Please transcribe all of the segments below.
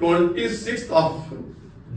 26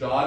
4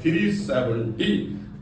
370,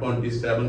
27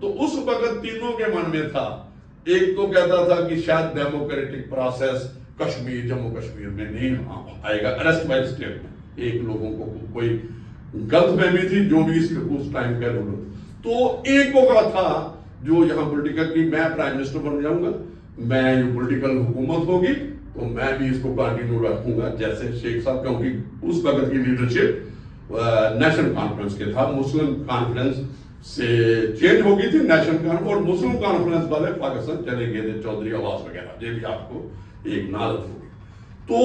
تو اس وقت تینوں کے من میں تھا، ایک تو کہتا تھا کہ شاید ڈیموکریٹک پروسیس کشمیر جموں کشمیر میں نہیں آئے گا، ارسٹ بائی اسٹیٹ میں ایک لوگوں کو کوئی غلط فہمی تھی جو بھی اس ٹائم کا رول، تو ایک کو کہا تھا جو یہاں پولیٹیکل کی میں پرائم منسٹر بن جاؤں گا، میں یہ پولیٹیکل حکومت ہوگی تو میں بھی اس کو کنٹینیو رکھوں گا جیسے شیخ صاحب، کیونکہ اس وقت کی لیڈرشپ نیشنل کانفرنس کے تھا، مسلم کانفرنس سے چینج ہو گئی تھی نیشنل کانفرنس، اور مسلم کانفرنس والے پاکستان چلے گئے تھے، چودھری عباس وغیرہ، یہ بھی آپ کو ایک نالت ہوگی، تو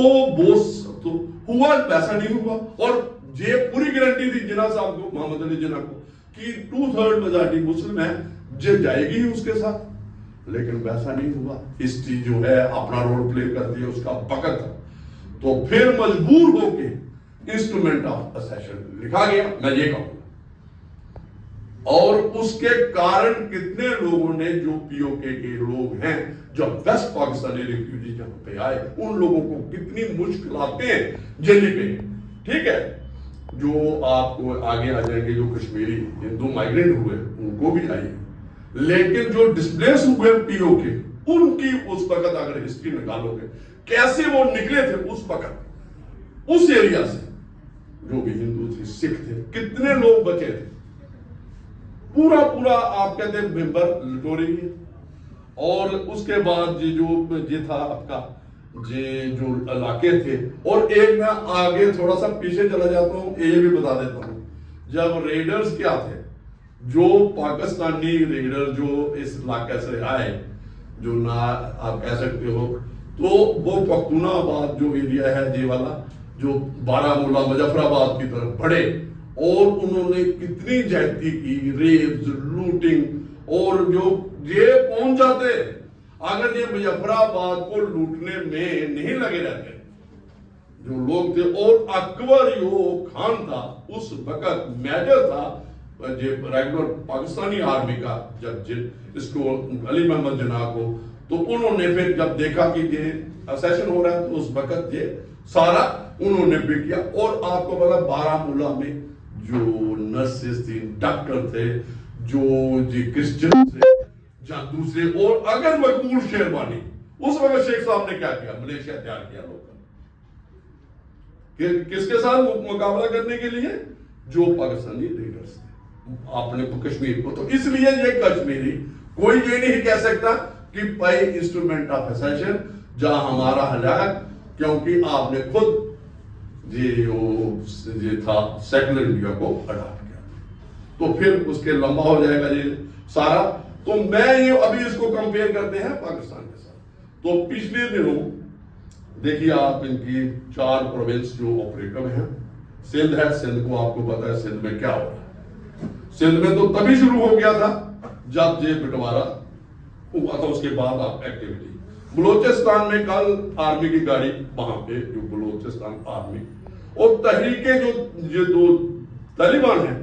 ہوا ویسا نہیں ہوا، اور یہ پوری گارنٹی تھی جناح صاحب کو، محمد علی جناح کو، کہ 2/3 میجارٹی مسلم ہے، جو جائے گی اس کے ساتھ، لیکن ویسا نہیں ہوا، ہسٹری جو ہے اپنا رول پلے کرتی ہے، اس کا وقت، تو پھر مجبور ہو کے انسٹرومنٹ آف اسیشن لکھا گیا، میں یہ کہوں گا، اور اس کے کارن کتنے لوگوں نے جو پی او کے لوگ ہیں جب ویسٹ پاکستانی ریفیوجی جہاں پہ آئے، ان لوگوں کو کتنی مشکلاتیں جھیلنی پڑی، ٹھیک ہے، جو آپ کو آگے آ جائیں گے، جو کشمیری ہندو مائیگرینٹ ہوئے ان کو بھی آئی، لیکن جو ڈسپلیس ہوئے پی او کے، ان کی اس وقت اگر ہسٹری نکالو گے کیسے وہ نکلے تھے اس وقت اس ایریا سے، جو بھی ہندو تھے، سکھ تھے، کتنے لوگ بچے تھے، پورا آپ کہتے ہیں ممبر لٹوری ہے، اور اس کے بعد یہ تھا آپ کا جو علاقے تھے، اور ایک میں آگے تھوڑا سا پیچھے چلا جاتا ہوں، یہ بھی بتا دیتا ہوں، جب ریڈرز کیا تھے، جو پاکستانی ریڈر جو اس علاقے سے آئے، جو نہ آپ کہہ سکتے ہو، تو وہ پختونہ آباد جو ایریا ہے یہ والا، جو بارہمولہ مظفر آباد کی طرف بڑھے، اور انہوں نے کتنی زیادتی کی، ریپز، لوٹنگ، اور جو یہ پہنچ جاتے اگر یہ مظفر آباد کو لوٹنے میں نہیں لگے رہتے جو لوگ تھے، اور اکبر یو خان تھا اس وقت میجر تھا ریگولر پاکستانی آرمی کا، جب اس کو علی محمد جناح کو، تو انہوں نے پھر جب دیکھا کہ یہ اسیشن ہو رہا ہے، تو اس وقت یہ سارا انہوں نے بھی کیا، اور آپ کو پتا بارہمولہ میں جو نرسز تھی، ڈاکٹر تھے، جو کرسچن تھے، جہاں دوسرے، اور اگر مقبول شیروانی، اس وقت شیخ صاحب نے کیا کیا، ملیشیا تیار کیا لوگوں کس کے ساتھ مقابلہ کرنے کے لیے، جو پاکستانی لیڈرز تھے اپنے کشمیر کو، تو اس لیے یہ کشمیری کوئی یہ نہیں کہہ سکتا کہ بائی انسٹرومنٹ آف اسیشن جہاں ہمارا ہلاک، کیونکہ آپ نے خود یہ تھا سیکولر انڈیا کو اڈاپٹ کیا، تو پھر اس کے لمبا ہو جائے گا یہ سارا، تو میں یہ ابھی اس کو کمپیئر کرتے ہیں پاکستان کے ساتھ، تو پچھلے دنوں دیکھیے آپ ان کی 4 پروونس جو آپریٹو ہیں، سندھ ہے، سندھ کو آپ کو پتا ہے سندھ میں کیا ہو رہا ہے، سندھ میں تو تبھی شروع ہو گیا تھا جب یہ بٹوارا ہوا تھا، اس کے بعد آپ ایکٹیویٹی، بلوچستان میں کل آرمی کی گاڑی، وہاں پہ جو بلوچستان آرمی اور تحریکیں جو 2 طالبان ہیں،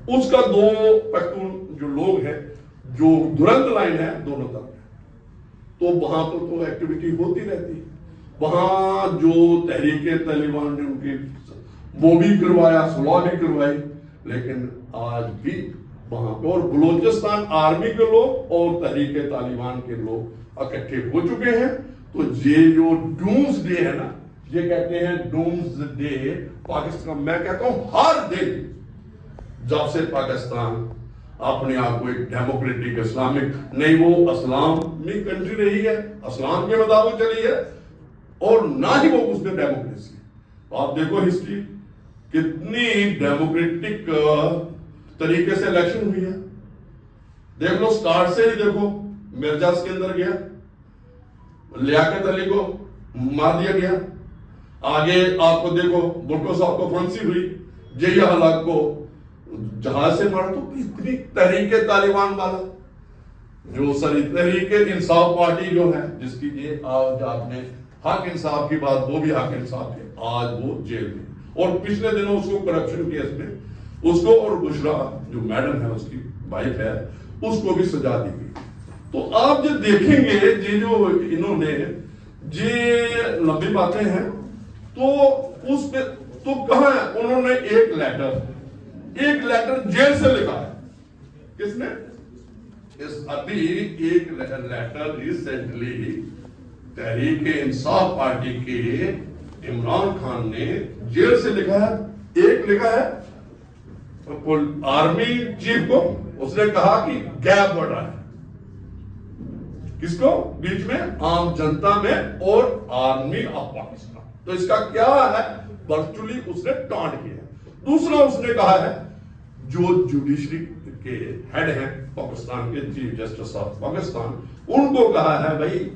اس کا 2 پختون جو لوگ ہیں، جو دورند لائن ہے دونوں طرف، تو وہاں پر تو ایکٹیویٹی ہوتی رہتی ہے، وہاں جو تحریک طالبان نے ان کی وہ بھی کروایا، صلح بھی کروائی، لیکن آج بھی وہاں پہ، اور بلوچستان آرمی کے لوگ اور تحریک طالبان کے لوگ اکٹھے ہو چکے ہیں، تو یہ جو ڈومز ڈے ہے نا، یہ کہتے ہیں ڈومز ڈے پاکستان، میں کہتا ہوں ہر دن جب سے پاکستان اپنے آپ کو ایک ڈیموکریٹک اسلامک، نہیں وہ اسلامی کنٹری رہی ہے، اسلام کے مطابق چلی ہے، اور نہ ہی وہ اس میں ڈیموکریسی، آپ دیکھو ہسٹری کتنی ڈیموکریٹک طریقے سے الیکشن ہوئی ہے، دیکھ لو سٹارٹ سے ہی دیکھو، مرزا اسکندر گیا، لیاقت علی کو مار دیا گیا، آگے آپ کو دیکھو بھٹو صاحب کو پھانسی ہوئی، جیا ہلاک کو جہاز سے مارا، تو اتنی تحریک طالبان والا جو تحریک انصاف پارٹی جو ہے، جس کی یہ آج آپ نے حق انصاف کی بات، وہ بھی حق انصاف ہے، آج وہ جیل میں، اور پچھلے دنوں اس کو کرپشن کیس میں اس کو اور بشرا جو میڈم ہے اس کی وائف ہے اس کو بھی سزا دی گئی. تو آپ جو دیکھیں گے یہ جو انہوں نے یہ لمبی باتیں ہیں تو اس پہ تو کہاں ہے انہوں نے ایک لیٹر جیل سے لکھا ہے. کس نے؟ ابھی ایک letter recently Tehreek Insaf party کے عمران خان نے جیل سے لکھا ہے، ایک لکھا ہے آرمی چیف کو، اس نے کہا کہ گیپ بڑھ رہا ہے کس کو بیچ میں، عام جنتا میں اور آرمی آف پاکستان. تو اس کا کیا ہے، ورچولی اس نے ٹانٹ کیا. دوسرا اس نے کہا ہے جو جوڈیشری کے ہیڈ ہیں پاکستان کے چیف جسٹس آف پاکستان، ان کو کہا ہے بھائی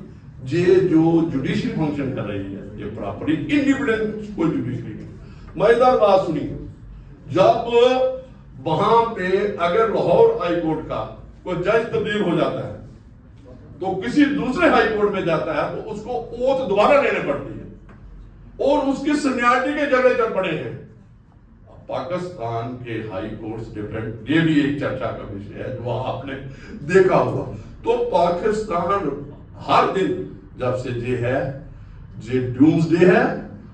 یہ جو جوڈیشری فنکشن کر رہی ہے یہ پراپرلی انڈیپینڈنٹ کوئی جوڈیشری نہیں. مزیدار بات سنیے، جب وہاں پہ اگر لاہور ہائی کورٹ کا کوئی جج تبدیل ہو جاتا ہے تو کسی دوسرے ہائی کورٹ میں جاتا ہے تو اس کو اوتھ دوبارہ لینے پڑتی ہے اور اس کی سینیارٹی کے جگہ چل پڑے ہیں. پاکستان کے ہائی کورٹس ڈیفرنٹ، یہ بھی ایک چرچا کا وشے ہے جو آپ نے دیکھا ہوا. تو پاکستان ہر دن جب سے یہ ہے یہ ڈومز ڈے ہے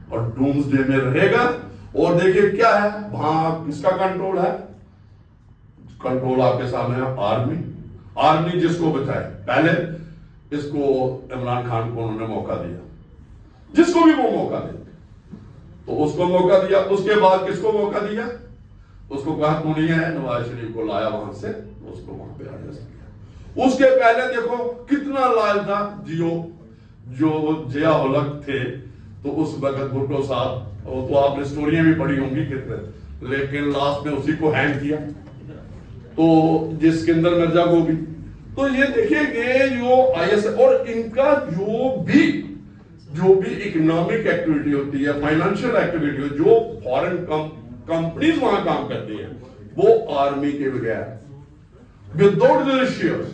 اور ڈومز ڈے میں رہے گا. اور دیکھیں کیا ہے وہاں کس کا کنٹرول ہے، کنٹرول آپ کے سامنے ہے آرمی. آرمی جس کو بچائے، پہلے اس کو عمران خان کو انہوں نے موقع دیا، جس کو بھی وہ موقع دے تو اس کو موقع دیا. اس کے بعد کس کو موقع دیا، اس کو کہا تو نہیں ہے، نواز شریف کو لایا وہاں سے، اس کو وہاں پہ آیا سکیا. اس کے پہلے دیکھو کتنا لائل تھا جو جیا ہولک تھے تو اس وقت بھٹو صاحب، تو آپ نے سٹوریاں بھی پڑھی ہوں گی کتنے، لیکن لاسٹ میں اسی کو ہینگ کیا. تو جس اسکندر مرزا کو بھی. تو یہ دیکھیں گے جو آئی ایس اور ان کا جو بھی اکنامک ایکٹیویٹی ہوتی ہے، فائنانشیل ایکٹیویٹی ہوتی ہے، جو فارن کمپنیز وہاں کام کرتی ہیں وہ آرمی کے بغیر وداؤٹ دیئر شیئرز.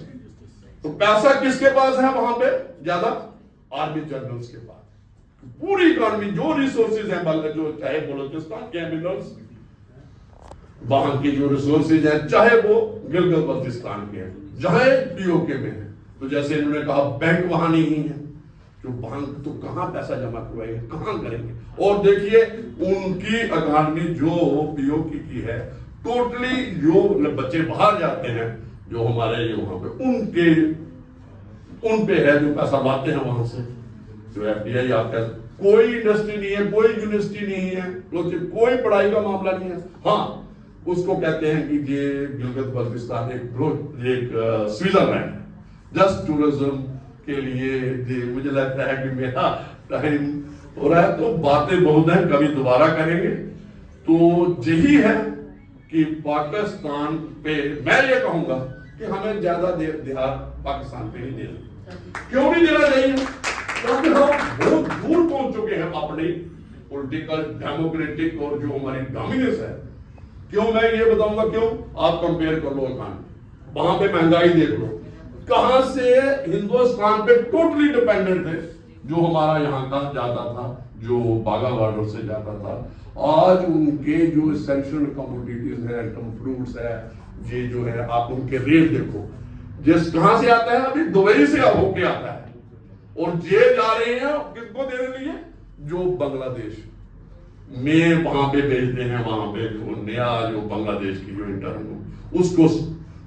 تو پیسہ کس کے پاس ہے وہاں پہ زیادہ، آرمی جنرلز کے پاس. پوری اکانومی جو ریسورسز ہیں، جو چاہے بلوچستان کے منرلز، وہاں کی جو ریسورسز ہیں، چاہے وہ گلگت بلتستان کے ہیں، چاہے پی او کے میں ہیں. تو جیسے انہوں نے کہا بینک وہاں نہیں ہے، جو بینک تو کہاں پیسہ جمع کروائیں گے، کہاں کریں گے. اور دیکھیے ان کی اکانومی جو پی او کی ہے، ٹوٹلی جو بچے باہر جاتے ہیں جو ہمارے یہ وہاں پہ ان پہ ہے، جو پیسہ لاتے ہیں وہاں سے. جو ایف ڈی آئی آپ کا کوئی انڈسٹری نہیں ہے، کوئی یونیورسٹی نہیں ہے، کوئی پڑھائی کا معاملہ نہیں ہے. ہاں اس کو کہتے ہیں کہ یہ گلگت بلتستان ایک سوئٹزرلینڈ ہے جسٹ ٹورزم کے لیے. مجھے لگتا ہے کہ میرا ٹائم ہو رہا ہے، تو باتیں بہت ہیں، کبھی دوبارہ کریں گے. تو یہی ہے کہ پاکستان پہ میں یہ کہوں گا کہ ہمیں زیادہ دھیان پاکستان پہ نہیں دینا. کیوں نہیں دینا چاہیے، کیونکہ ہم بہت دور پہنچ چکے ہیں اپنی پولیٹیکل ڈیموکریٹک اور جو ہماری ڈومیننس ہے. کیوں میں یہ بتاؤں گا کیوں، آپ کمپیئر کر لو اکانومی، وہاں پہ مہنگائی دیکھ لو، کہاں سے ہندوستان پہ ٹوٹلی ڈیپینڈنٹ تھے، جو ہمارا یہاں کا جاتا تھا، جو باغا بارڈر سے جاتا تھا. آج ان کے جو اسینشل کموڈیٹیز ہیں، فروٹس ہے، یہ جو ہے آپ ان کے ریٹ دیکھو، جس کہاں سے آتا ہے، ابھی دبئی سے ہو کے آتا ہے، اور یہ جا رہے ہیں کس کو دینے لیے، جو بنگلہ دیش میں وہاں پہ بھیجتے ہیں، وہاں پہ جو نیا جو بنگلہ دیش کی جو انٹرن اس کو.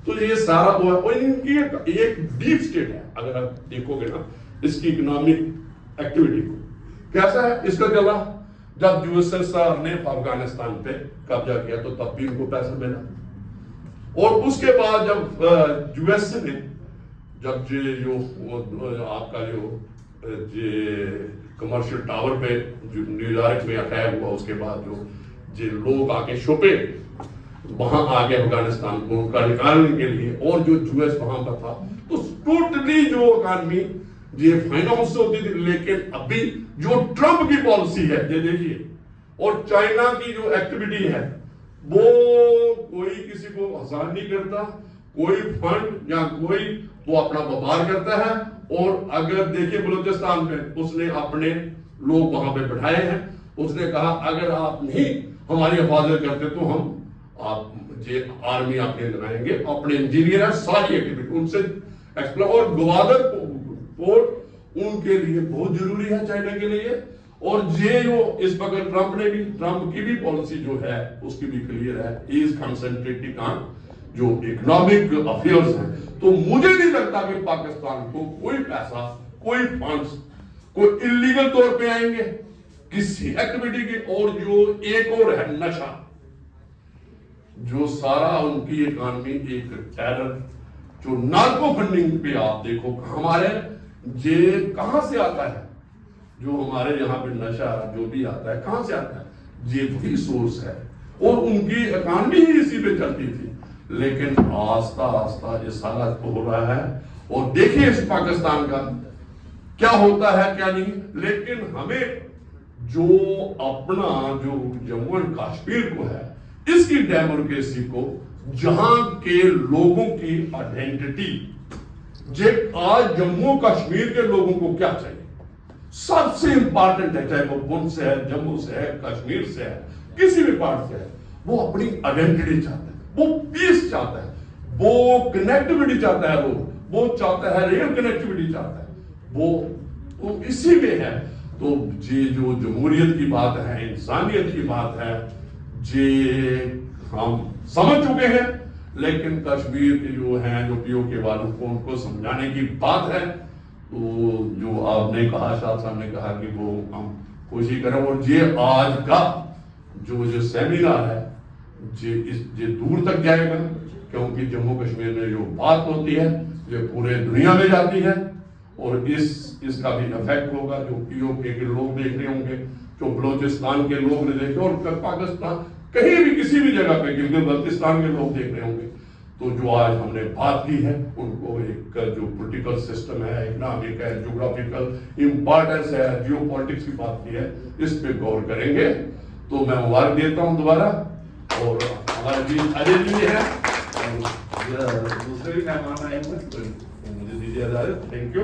تو یہ سارا ہوا، اور ان کی ایک ڈیپ سٹیٹ ہے. اگر آپ دیکھو گے نا اس کی اکنامک ایکٹیویٹی کو کیسا ہے، اس کا چلا جب یو ایس ایس آر نے افغانستان پہ قبضہ کیا تو تب بھی ان کو پیسہ ملا. اور اس کے بعد جب یو ایس نے جب جو آپ کا جو کمرشل ٹاور پہ جو نیو یارک میں اٹیک ہوا، اس کے بعد جو لوگ آ کے چھپے وہاں آگے افغانستان کو کا نکالنے کے لیے، اور جو یو ایس وہاں پر تھا، تو ٹوٹلی جو اکانومی یہ فائنانس سے ہوتی تھی. لیکن ابھی جو ٹرمپ کی پالیسی ہے یہ دیکھیے، اور چائنا کی جو ایکٹیویٹی ہے، وہ کوئی کسی کو آسان نہیں کرتا، کوئی فنڈ یا کوئی وہ اپنا وپار کرتا ہے. اور اگر دیکھیں بلوچستان میں اس نے اپنے لوگ وہاں پہ بٹھائے ہیں، اس نے کہا اگر آپ نہیں ہماری حفاظت کرتے تو ہم آرمی آپ کے لگائیں گے. اپنے انجینئر ہیں، ساری ایکٹیویٹی ان سے ایکسپلور. اور گوادر پورٹ ان کے لیے بہت ضروری ہے چائنا کے لیے. اور یہ جو اس وقت ٹرمپ کی بھی پالیسی جو ہے اس کی بھی کلیئر ہے، ہی از کنسنٹریٹنگ آن جو اکنامک افیئرز ہیں، تو مجھے نہیں لگتا کہ پاکستان کو کوئی پیسہ، کوئی فنڈز، کوئی انلیگل طور پہ آئیں گے کسی ایکٹیویٹی کے. اور جو ایک اور ہے نشہ، جو سارا ان کی اکانومی ایک ٹیرر، جو نارکو فنڈنگ پہ آپ دیکھو ہمارے یہ کہاں سے آتا ہے، جو ہمارے یہاں پہ نشہ جو بھی آتا ہے کہاں سے آتا ہے، یہ وہی سورس ہے. اور ان کی اکانومی ہی اسی پہ چلتی تھی. لیکن آہستہ آہستہ یہ سارا ہو رہا ہے. اور دیکھیے اس پاکستان کا کیا ہوتا ہے کیا نہیں. لیکن ہمیں جو اپنا جو جموں اینڈ کشمیر کو ہے، اس کی ڈیموکریسی کو، جہاں کے لوگوں کی آئیڈینٹی، آج جموں کشمیر کے لوگوں کو کیا چاہیے، سب سے امپارٹنٹ ہے، چاہے وہ پنچ سے ہے، جموں سے ہے، کشمیر سے ہے، کسی بھی پارٹ سے ہے، وہ اپنی آئیڈینٹی چاہتا ہے، وہ پیس چاہتا ہے، وہ کنیکٹیوٹی چاہتا ہے، وہ چاہتا ہے ریل کنیکٹیوٹی چاہتا ہے، وہ اسی میں ہے. تو یہ جو جمہوریت کی بات ہے، انسانیت کی بات ہے، یہ ہم سمجھ چکے ہیں. لیکن کشمیر کے جو ہیں، جو پی او کے والوں کو، ان کو سمجھانے کی بات ہے. تو جو آپ نے کہا، شاہ صاحب نے کہا کہ وہ ہم کوشش کریں. اور یہ آج کا جو سیمینار ہے، یہ دور تک جائے گا، کیونکہ جموں کشمیر میں جو بات ہوتی ہے یہ پورے دنیا میں جاتی ہے. اور اس کا بھی افیکٹ ہوگا، جو پی او کے لوگ دیکھ رہے ہوں گے، جو بلوچستان کے لوگ نے دیکھے، اور پاکستان کہیں بھی کسی بھی جگہ پہ گلگت بلتستان کے لوگ دیکھ رہے ہوں گے. تو جو آج ہم نے بات کی ہے، ان کو ایک جو پولیٹیکل سسٹم ہے، اکنامک ہے، جغرافیکل امپورٹنس ہے، جیو پالیٹکس کی بات کی ہے، اس پہ غور کریں گے. تو میں مبارک دیتا ہوں دوبارہ. اور ہمارے بھی اجے جی ہے، دوسرے بھی مہمان آئے ہوئے، مجھے دیجیے اجازت. Thank you.